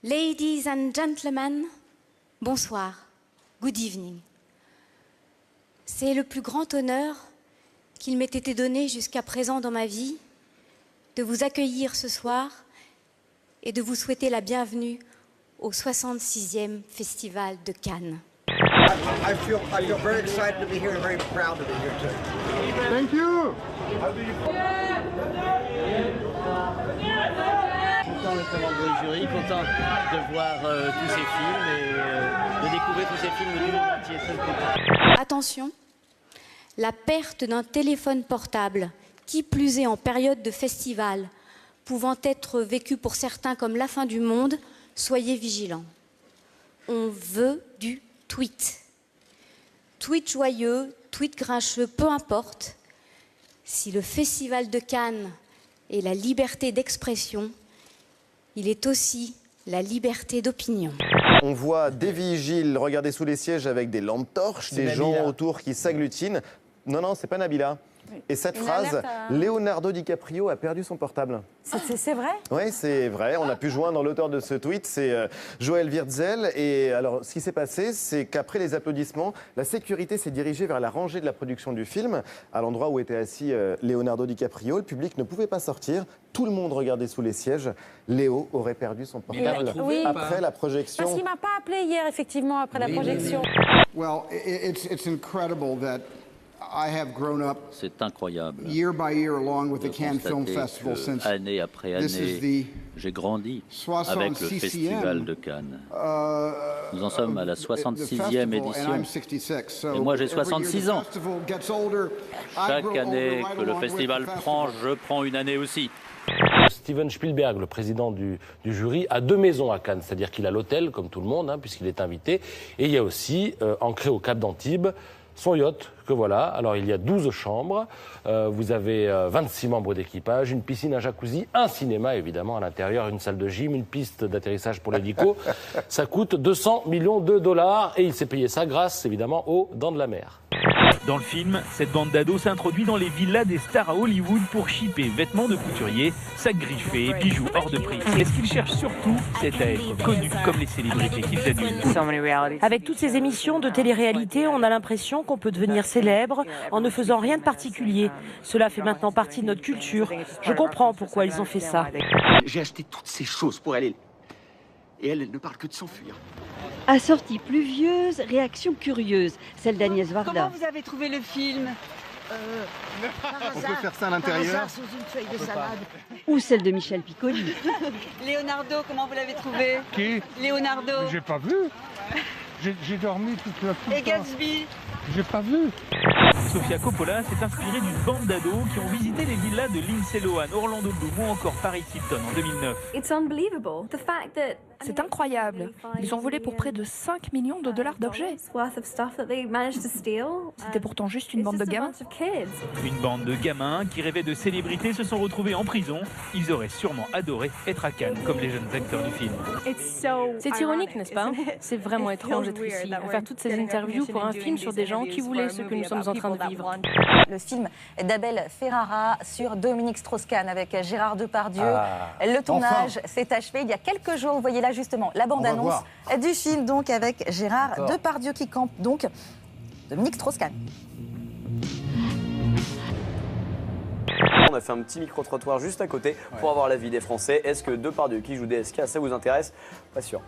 Ladies and gentlemen, bonsoir, good evening. C'est le plus grand honneur qu'il m'ait été donné jusqu'à présent dans ma vie de vous accueillir ce soir et de vous souhaiter la bienvenue au 66e Festival de Cannes. I feel very excited to be here and very proud to be here too. Thank you. Content d'être membre du jury, content de voir tous ces films et de découvrir tous ces films du monde entier. Très content. Attention, la perte d'un téléphone portable, qui plus est en période de festival, pouvant être vécue pour certains comme la fin du monde, soyez vigilants. On veut du tweet. Tweet joyeux, tweet grincheux, peu importe. Si le Festival de Cannes est la liberté d'expression, il est aussi la liberté d'opinion. On voit des vigiles regarder sous les sièges avec des lampes torches, des gens autour qui s'agglutinent. Non, c'est pas Nabila. Et cette phrase, Leonardo DiCaprio a perdu son portable. C'est vrai? Oui, c'est vrai. On a pu joindre l'auteur de ce tweet, c'est Joël Wirtzel. Et alors, ce qui s'est passé, c'est qu'après les applaudissements, la sécurité s'est dirigée vers la rangée de la production du film, à l'endroit où était assis Leonardo DiCaprio. Le public ne pouvait pas sortir. Tout le monde regardait sous les sièges. Léo aurait perdu son portable après la projection. Parce qu'il m'a pas appelé hier, effectivement, après la projection. Well, it's incredible that I have grown up C'est incroyable. year by year along with de the Cannes Film constater Festival que, since année après this is année, the j'ai grandi 66e, avec le Festival de Cannes. Nous en sommes à la the 66e festival, édition. and I'm 66, so Et moi, j'ai every year the 66 ans. festival gets older, I Chaque grow année older right que le along with festival the prend, je prends une année aussi. Steven Spielberg, le président du jury, a deux maisons à Cannes. C'est-à-dire qu'il a l'hôtel, comme tout le monde, puisqu'il est invité. Et il y a aussi, ancré au Cap d'Antibes, son yacht, que voilà. Alors, il y a 12 chambres, vous avez 26 membres d'équipage, une piscine, un jacuzzi, un cinéma, évidemment, à l'intérieur, une salle de gym, une piste d'atterrissage pour l'hélico. Ça coûte 200 millions de dollars et il s'est payé ça grâce, évidemment, aux Dents de la Mer. Dans le film, cette bande d'ados s'introduit dans les villas des stars à Hollywood pour shipper vêtements de couturiers, sacs griffés, bijoux hors de prix. Et ce qu'ils cherchent surtout, c'est à être connus comme les célébrités qu'ils adulent. Avec toutes ces émissions de télé-réalité, on a l'impression qu'on peut devenir célèbre en ne faisant rien de particulier. Cela fait maintenant partie de notre culture. Je comprends pourquoi ils ont fait ça. J'ai acheté toutes ces choses pour elle. Et elle ne parle que de s'enfuir. Assortie pluvieuse, réaction curieuse, celle d'Agnès Varda. Comment vous avez trouvé le film On peut faire ça à l'intérieur sous une feuille de salade. Ou celle de Michel Piccoli. Leonardo, comment vous l'avez trouvé? Qui? Leonardo. J'ai pas vu. J'ai dormi toute la Et Gatsby. J'ai pas vu. Sofia Coppola s'est inspirée d'une bande d'ados qui ont visité les villas de Lindsay Lohan, Orlando Bloom ou encore Paris Hilton en 2009. C'est incroyable. Ils ont volé pour près de 5 millions de dollars d'objets. C'était pourtant juste une bande de gamins. Une bande de gamins qui rêvaient de célébrités se sont retrouvés en prison. Ils auraient sûrement adoré être à Cannes comme les jeunes acteurs du film. C'est ironique, n'est-ce pas? C'est vraiment étrange d'être ici, à faire toutes ces interviews pour un film sur des gens qui voulaient ce que nous sommes en train de vivre. Le film d'Abel Ferrara sur Dominique Strauss-Kahn avec Gérard Depardieu. Le tournage s'est achevé il y a quelques jours. Vous voyez là justement la bande-annonce du film donc avec Gérard Depardieu qui campe donc Dominique Strauss-Kahn. On a fait un petit micro-trottoir juste à côté pour avoir l'avis des Français. Est-ce que Depardieu qui joue DSK, ça vous intéresse? Pas sûr.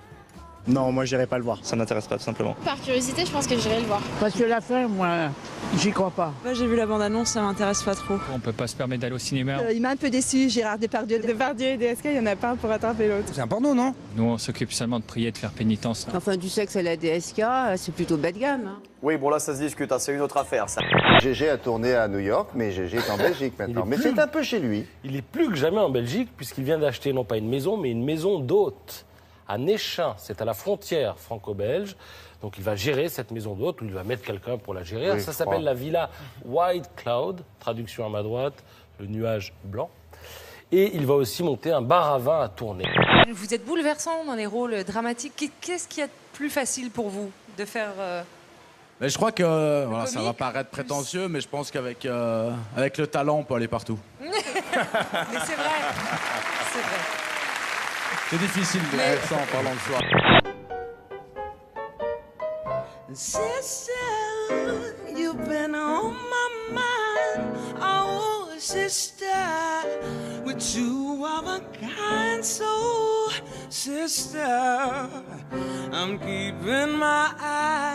Non, moi j'irai pas le voir, ça m'intéresse pas tout simplement. Par curiosité, je pense que j'irai le voir. Parce que la fin, moi, j'y crois pas. Moi j'ai vu la bande-annonce, ça m'intéresse pas trop. On peut pas se permettre d'aller au cinéma. Il m'a un peu déçu, Gérard Depardieu. Depardieu et DSK, il y en a pas un pour attraper l'autre. C'est un porno, non? Nous on s'occupe seulement de prier, de faire pénitence. Enfin, du sexe à la DSK, c'est plutôt bas de gamme. Oui, bon là ça se discute, c'est une autre affaire ça. Gégé a tourné à New York, mais Gégé est en Belgique maintenant. Mais c'est un peu chez lui. Il est plus que jamais en Belgique puisqu'il vient d'acheter non pas une maison, mais une maison d'hôte à Néchin. C'est à la frontière franco-belge. Donc il va gérer cette maison d'hôte, ou il va mettre quelqu'un pour la gérer. Oui, ça s'appelle la villa White Cloud, traduction à ma droite, le nuage blanc. Et il va aussi monter un bar à vin à Tournai. Vous êtes bouleversant dans les rôles dramatiques. Qu'est-ce qu'il y a de plus facile pour vous de faire Mais je crois que voilà, ça va paraître prétentieux, mais je pense qu'avec avec le talent, on peut aller partout. Mais c'est vrai. C'est vrai. C'est difficile de dire ça en parlant de soi. Sister, you've been on my mind. Oh, sister, with two of a kind. So, sister, I'm keeping my eyes